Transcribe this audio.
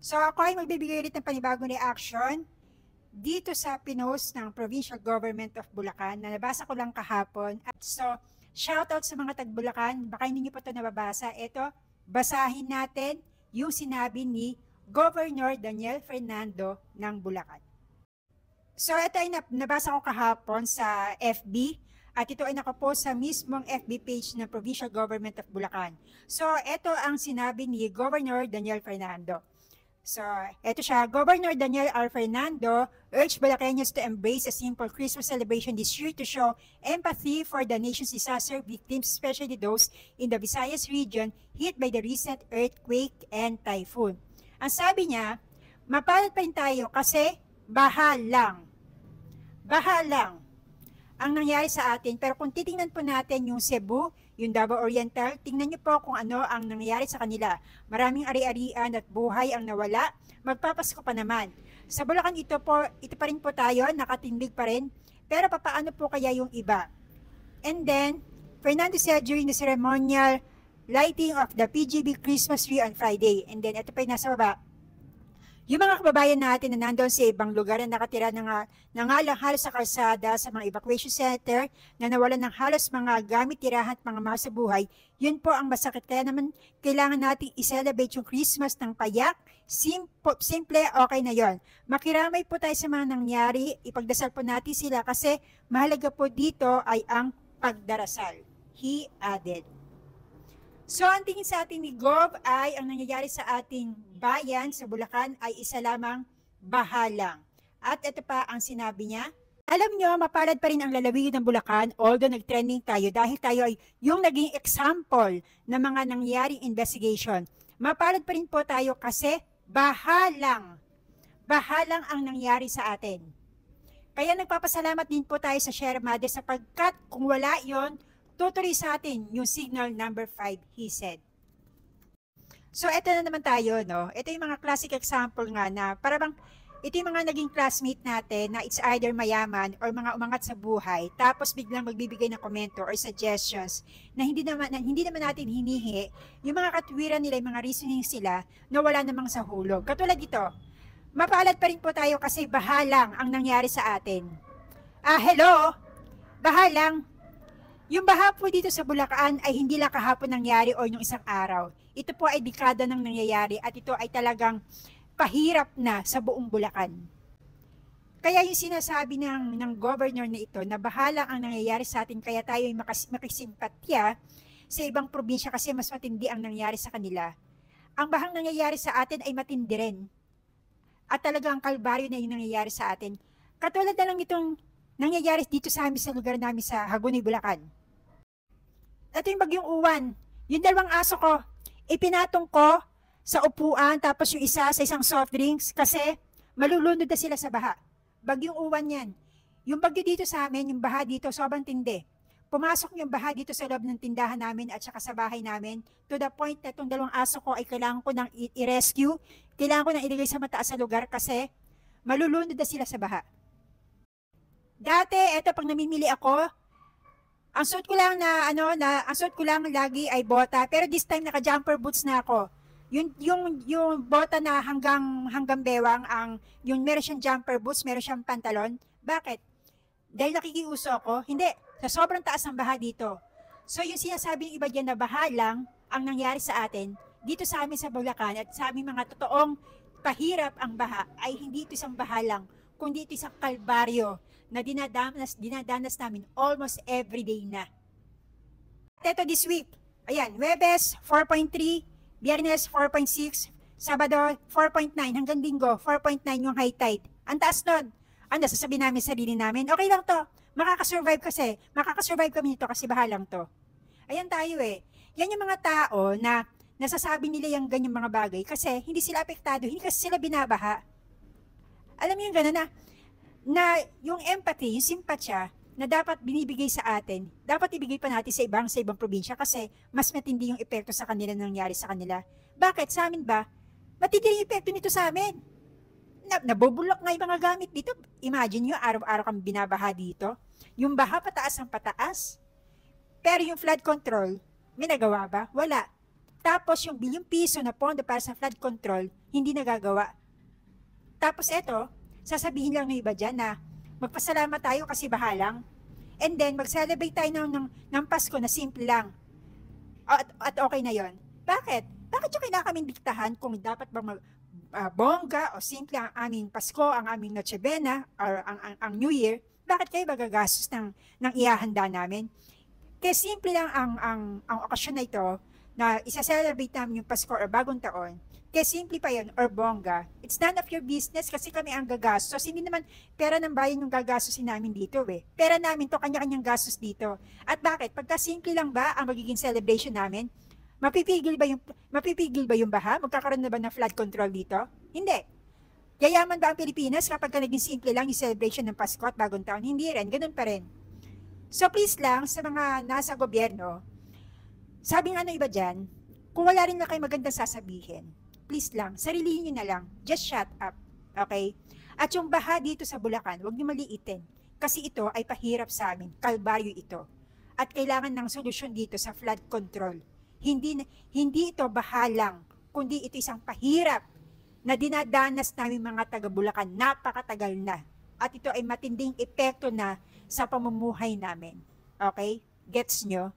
So ako ay magbibigay ulit ng panibagong reaction dito sa pinost ng Provincial Government of Bulacan na nabasa ko lang kahapon. At so, shoutout sa mga tag-Bulacan, baka hindi niyo pa ito nababasa. Ito, basahin natin yung sinabi ni Governor Daniel Fernando ng Bulacan. So ito ay nabasa ko kahapon sa FB at ito ay nakapost sa mismong FB page ng Provincial Government of Bulacan. So ito ang sinabi ni Governor Daniel Fernando. So, eto siya. Governor Daniel R. Fernando urged Bulacanos to embrace a simple Christmas celebration this year to show empathy for the nation's disaster victims, especially those in the Visayas region hit by the recent earthquake and typhoon. Ang sabi niya, mapalad pa rin tayo kasi baha lang. Baha lang ang nangyari sa atin. Pero kung titingnan po natin yung Cebu, yung Davao Oriental, tingnan niyo po kung ano ang nangyari sa kanila. Maraming ari-arian at buhay ang nawala. Magpapasko pa naman. Sa Bulacan ito pa rin po tayo, nakatindig pa rin. Pero papaano po kaya yung iba? And then, Fernando said during the ceremonial lighting of the PGB Christmas tree on Friday. And then, ito pa yung nasa baba. Yung mga kababayan natin na nandoon sa ibang lugar na nakatira na nga lang halos sa kalsada, sa mga evacuation center, na nawalan ng halos mga gamit, tirahan at mga masa buhay, yun po ang masakit. Kaya naman kailangan natin i-celebrate yung Christmas ng payak, simple, okay na yon. Makiramay po tayo sa mga nangyari, ipagdasal po natin sila kasi mahalaga po dito ay ang pagdarasal. He added. So, ang tingin sa atin ni Gov ay ang nangyayari sa ating bayan sa Bulacan ay isa lamang bahalang. At ito pa ang sinabi niya. Alam nyo, mapalad pa rin ang lalawigan ng Bulacan although nag-trending tayo dahil tayo ay yung naging example ng mga nangyaring investigation. Mapalad pa rin po tayo kasi bahalang. Bahalang ang nangyari sa atin. Kaya nagpapasalamat din po tayo sa Sierra Madre sapagkat kung wala yon, tutuloy sa atin yung signal number 5, he said. So, eto na naman tayo, no? Ito yung mga classic example nga na parang ito yung mga naging classmate natin na it's either mayaman or mga umangat sa buhay tapos biglang magbibigay ng komento or suggestions na hindi naman natin hinihi yung mga katwiran nila, yung mga reasoning sila na wala namang sa hulog. Katulad dito, mapalad pa rin po tayo kasi bahalang ang nangyari sa atin. Hello? Bahalang. Yung baha po dito sa Bulacan ay hindi lang kahapon nangyari o yung isang araw. Ito po ay dekada nang nangyayari at ito ay talagang pahirap na sa buong Bulacan. Kaya yung sinasabi ng governor na ito na bahala ang nangyayari sa atin kaya tayo ay makisimpatya sa ibang probinsya kasi mas matindi ang nangyari sa kanila. Ang bahang nangyayari sa atin ay matindi rin. At talagang kalbaryo na yung nangyayari sa atin. Katulad na lang itong nangyayari dito sa amin sa lugar namin sa Hagonoy, Bulacan. Ito yung bagyong uwan. Yung dalawang aso ko, ipinatong ko sa upuan tapos yung isa sa isang soft drinks kasi malulunod na sila sa baha. Bagyong uwan yan. Yung bagyo dito sa amin, yung baha dito, sobrang tindi. Pumasok yung baha dito sa loob ng tindahan namin at saka sa bahay namin to the point na itong dalawang aso ko ay kailangan ko nang i-rescue, kailangan ko nang ilagay sa mataas na lugar kasi malulunod na sila sa baha. Dati, eto pag namimili ako, ang suot ko lang ang suot ko lang lagi ay bota, pero this time naka-jumper boots na ako. Yung bota na hanggang bewang yung meron siyang jumper boots, meron siyang pantalon. Bakit? Dahil nakikiuso ako? Hindi, sa sobrang taas ng baha dito. So yung sinasabi ng iba diyan na baha lang ang nangyari sa atin dito sa amin sa Bulacan at sa aming mga totoong pahirap ang baha ay hindi ito isang baha lang, kundi ito isang kalbaryo na dinadanas namin almost every day na. Ito this week, ayan, Huwebes 4.3, Biyernes 4.6, Sabado 4.9, hanggang Linggo 4.9 yung high tide. Ang taas nun. Sasabihin namin sarili namin, okay lang to, makakasurvive kami nito kasi bahalang to. Ayan tayo eh. Yan yung mga tao na nasasabi nila yung ganyang mga bagay kasi hindi sila apektado, hindi kasi sila binabaha. Alam mo yung gano'n na yung empathy, yung simpatya na dapat binibigay sa atin, dapat ibigay pa natin sa ibang probinsya kasi mas matindi yung epekto sa kanila na nangyari sa kanila. Bakit? Sa amin ba? Matindi yung epekto nito sa amin. Nabubulok nga yung mga gamit dito. Imagine nyo, araw-araw kami binabaha dito. Yung baha pataas ang pataas. Pero yung flood control, may nagawa ba? Wala. Tapos yung bilyong piso na pondo para sa flood control, hindi nagagawa. Tapos eto, sasabihin lang ng iba dyan na magpasalamat tayo kasi bahalang. And then, mag-celebrate tayo ng Pasko na simple lang. At okay na yon. Bakit? Bakit yung kailangan kaming diktahan kung dapat bang bongga o simple ang aming Pasko, ang aming Noche Buena, or ang New Year? Bakit kayo magagastos ng ihahanda namin? Kaya simple lang ang okasyon na ito na isa-celebrate namin yung Pasko or Bagong Taon. Kaya simple pa yun, or bongga. It's none of your business kasi kami ang gagastos. Hindi naman pera ng bayan yung gagastosin namin dito eh. Pera namin to, kanya-kanyang gastos dito. At bakit? Pagka simple lang ba ang magiging celebration namin? Mapipigil ba yung baha? Magkakaroon na ba ng flood control dito? Hindi. Yayaman ba ang Pilipinas kapag naging simple lang yung celebration ng Pasko at Bagong Taon? Hindi rin, ganun pa rin. So please lang, sa mga nasa gobyerno, sabi nga ng iba dyan, kung wala rin na kayo magandang sasabihin, please lang, sarilihin nyo na lang, just shut up, okay? At yung baha dito sa Bulacan, huwag nyo maliitin, kasi ito ay pahirap sa amin, kalbaryo ito. At kailangan ng solusyon dito sa flood control. Hindi ito baha lang, kundi ito isang pahirap na dinadanas namin mga taga-Bulacan, napakatagal na. At ito ay matinding epekto na sa pamumuhay namin. Okay? Gets nyo?